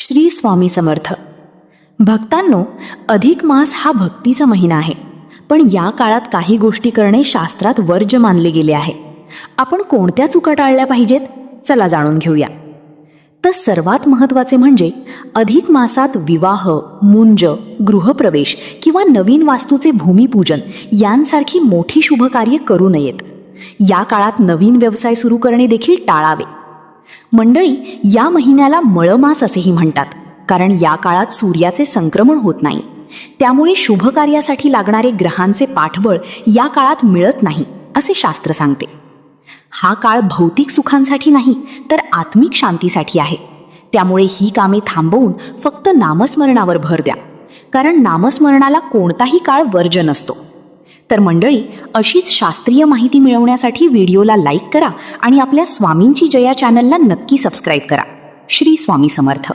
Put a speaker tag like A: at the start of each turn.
A: श्री स्वामी समर्थ. भक्तांनो, अधिक मास हा भक्तीचा महिना आहे. पण या काळात काही गोष्टी करणे शास्त्रात वर्ज्य मानले गेले आहे. आपण कोणत्या चुका टाळल्या पाहिजेत? चला जाणून घेऊया. तर सर्वात महत्त्वाचे म्हणजे अधिक मासात विवाह, मुंज, गृहप्रवेश किंवा नवीन वास्तूचे भूमिपूजन यांसारखी मोठी शुभकार्य करू नयेत. या काळात नवीन व्यवसाय सुरू करणे देखील टाळावे. मंडळी, या महिन्याला मळमास असेही म्हणतात, कारण या काळात सूर्याचे संक्रमण होत नाही. त्यामुळे शुभ कार्यासाठी लागणारे ग्रहांचे पाठबळ या काळात मिळत नाही असे शास्त्र सांगते. हा काळ भौतिक सुखांसाठी नाही, तर आत्मिक शांतीसाठी आहे. त्यामुळे ही कामे थांबवून फक्त नामस्मरणावर भर द्या, कारण नामस्मरणाला कोणताही काळ वर्ज्य नसतो. तर मंडळी, अशीच शास्त्रीय माहिती मिळवण्यासाठी व्हिडिओला लाईक करा आणि आपल्या स्वामींची जया चॅनलला नक्की सबस्क्राईब करा. श्री स्वामी समर्थ.